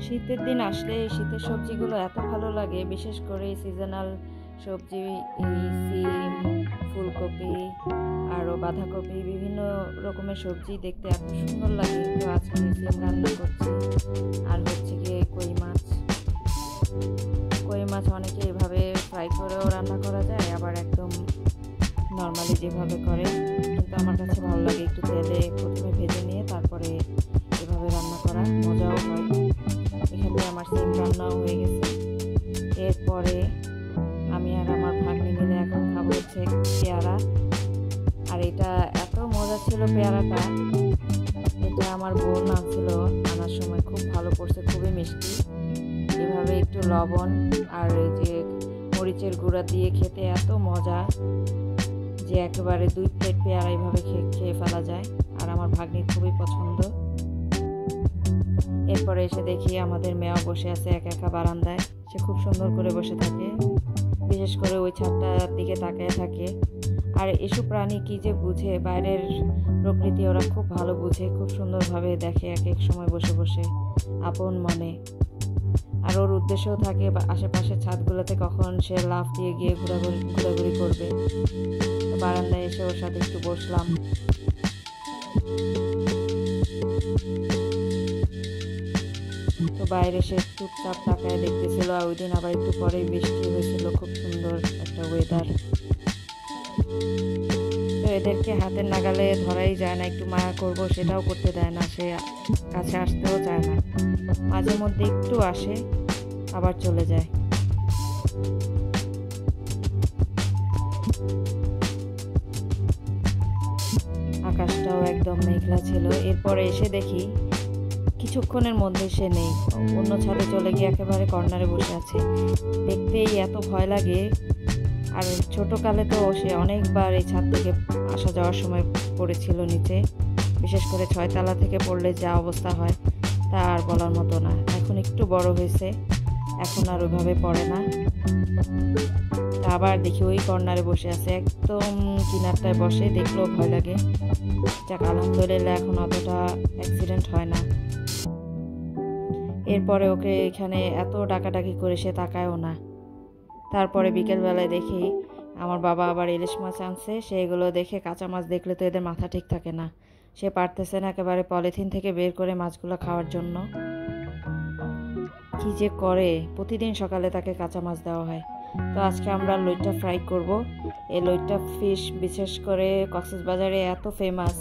শীতের দিন আসলে শীতের সবজিগুলো এত ভালো লাগে, বিশেষ করে সিজনাল সবজি, এই সিম, ফুলকপি, আরও বাঁধাকপি, বিভিন্ন রকমের সবজি দেখতে এত সুন্দর লাগে। তো আজকে সিম রান্না করছি, আর হচ্ছে গিয়ে কই মাছ। কই মাছ অনেকে এভাবে ফ্রাই করেও রান্না করা যায়, আবার একদম নর্মালি যেভাবে করে, কিন্তু আমার কাছে ভালো লাগে একটু তেলে প্রথমে ভেজে নিয়ে তারপরে এভাবে রান্না করা, মজাও হয়। এখানে আমার সিম রান্নাও হয়ে গেছে। এরপরে আমি আর আমার ভাগ্নি মিলে এখন খাবো হচ্ছে পেয়ারা। আর এটা এত মজা ছিল পেয়ারাটা, এটা আমার বোন আনছিল, আনার সময় খুব ভালো পড়ছে, খুবই মিষ্টি। এভাবে একটু লবণ আর এই যে মরিচের গুঁড়া দিয়ে খেতে এত মজা যে একেবারে 2 প্লেট পেয়ারা এইভাবে খেয়ে ফেলা যায়, আর আমার ভাগ্নির খুবই পছন্দ। এরপরে এসে দেখি আমাদের মেয়া বসে আছে একা বারান্দায়। সে খুব সুন্দর করে বসে থাকে, বিশেষ করে ওই ছাদটার দিকে তাকিয়ে থাকে। আর এসব প্রাণী কি যে বুঝে, বাইরের প্রকৃতি ওরা খুব ভালো বুঝে, খুব সুন্দরভাবে দেখে এক এক সময় বসে বসে আপন মনে। আর ওর উদ্দেশ্যও থাকে আশেপাশের ছাদগুলোতে কখন সে লাফ দিয়ে গিয়ে ঘোরাঘুরি করবে। বারান্দায় এসে ওর সাথে একটু বসলাম। তো বাইরে সে চুপচাপ তাকায় দেখতেছিল। আর ওই দিন আবার একটু পরেই বৃষ্টি হয়েছিল, খুব সুন্দর একটা ওয়েদার। তো এদেরকে হাতের নাগালে ধরাই যায় না, একটু মায়া করব সেটাও করতে দেয় না, সে কাছে আসতেও চায় না। মাঝে মধ্যে একটু আসে আবার চলে যায়। আকাশটাও একদম মেঘলা ছিল। এরপরে এসে দেখি কিছুক্ষণের মধ্যে সে নেই, অন্য ছাদে চলে গিয়ে একেবারে কর্নারে বসে আছে। দেখতেই এত ভয় লাগে। আর ছোটকালে তো সে অনেকবার এই ছাদ থেকে আসা যাওয়ার সময় পড়েছিল নিচে, বিশেষ করে 6 তলা থেকে পড়লে যা অবস্থা হয় তা আর বলার মতো না। এখন একটু বড় হয়েছে, এখন আর ওইভাবে পড়ে না। আবার দেখি ওই কর্নারে বসে আছে, একদম কিনারটায় বসে, দেখলেও ভয় লাগে। যাক, আলহামদুলিল্লাহ এখন অতটা অ্যাক্সিডেন্ট হয় না। এরপরে ওকে এখানে এত ডাকাডাকি করে সে তাকায়ও না। তারপরে বিকেলবেলায় দেখি আমার বাবা আবার ইলিশ মাছ আনছে। সেগুলো দেখে, কাঁচা মাছ দেখলে তো এদের মাথা ঠিক থাকে না, সে পারতেছে না একেবারে পলিথিন থেকে বের করে মাছগুলো খাওয়ার জন্য। কি যে করে, প্রতিদিন সকালে তাকে কাঁচা মাছ দেওয়া হয়। তো আজকে আমরা লইট্টা ফ্রাই করব। এই লইট্টা ফিশ বিশেষ করে কক্সবাজারে এত ফেমাস।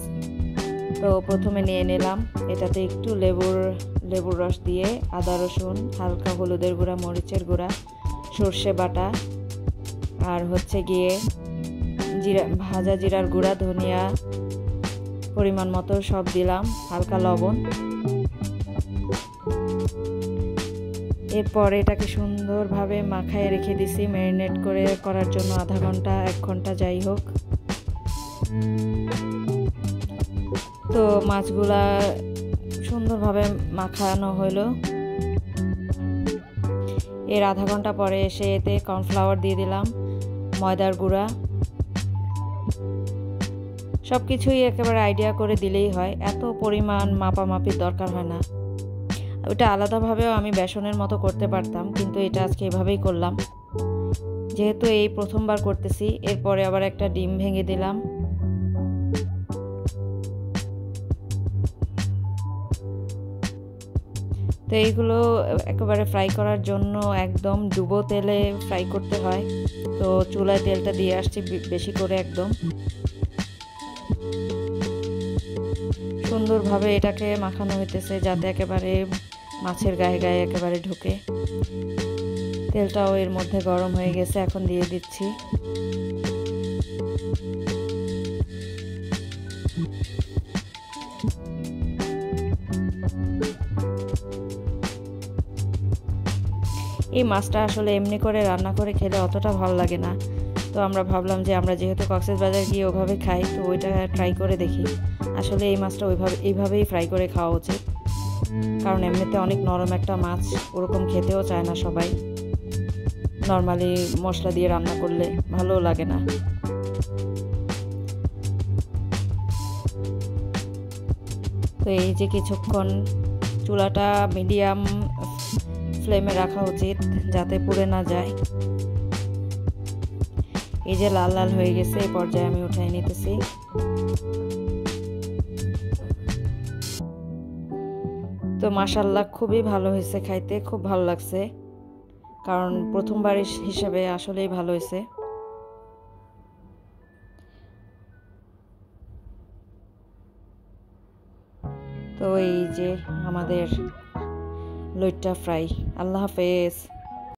তো প্রথমে নিয়ে নিলাম, এটাতে একটু লেবুর রস দিয়ে, আদা রসুন, হালকা হলুদের গুঁড়া, মরিচের গুঁড়া, সর্ষে বাটা, আর হচ্ছে গিয়ে ভাজা জিরার গুঁড়া, ধনিয়া পরিমাণ মতো সব দিলাম, হালকা লবণ। এরপর এটাকে সুন্দরভাবে মাখায় রেখে দিছি ম্যারিনেট করার জন্য আধা ঘন্টা 1 ঘন্টা যাই হোক। তো মাছগুলা সুন্দরভাবে মাখানো হলো। এর আধা ঘন্টা পরে এসে এতে কর্নফ্লাওয়ার দিয়ে দিলাম, ময়দার গুঁড়া, সব কিছুই একেবারে আইডিয়া করে দিলেই হয়, এত পরিমাণ মাপামাপির দরকার হয় না। ওটা আলাদাভাবেও আমি বেসনের মতো করতে পারতাম, কিন্তু এটা আজকে এভাবেই করলাম, যেহেতু এই প্রথমবার করতেছি। এরপরে আবার একটা ডিম ভেঙে দিলাম। তো এইগুলো একেবারে ফ্রাই করার জন্য একদম ডুবো তেলে ফ্রাই করতে হয়। তো চুলায় তেলটা দিয়ে আসছি বেশি করে, একদম সুন্দরভাবে এটাকে মাখানো হইতেছে যাতে একেবারে মাছের গায়ে গায়ে একেবারে ঢুকে। তেলটাও এর মধ্যে গরম হয়ে গেছে, এখন দিয়ে দিচ্ছি। এই মাছটা আসলে এমনি করে রান্না করে খেলে অতটা ভালো লাগে না। তো আমরা ভাবলাম যে আমরা যেহেতু কক্সবাজার গিয়ে ওভাবে খাই, তো ওইটা ট্রাই করে দেখি। আসলে এই মাছটা এইভাবেই ফ্রাই করে খাওয়া উচিত, কারণ এমনিতে অনেক নরম একটা মাছ, ওরকম খেতেও চায় না সবাই। নর্মালি মশলা দিয়ে রান্না করলে ভালোও লাগে না। তো এই যে কিছুক্ষণ চুলাটা মিডিয়াম ফ্লেমে রাখা উচিত যাতে পুড়ে না যায়। এই যে লাল লাল হয়ে গেছে, এই পর্যায়ে আমি উঠাই নিতেছি। তো মাশাআল্লাহ খুবই ভালো হয়েছে, খাইতে খুব ভালো লাগছে, কারণ প্রথমবার হিসেবে আসলেই ভালো হয়েছে। তো এই যে আমাদের লইট্টা ফ্রাই। আল্লাহ হাফেজ।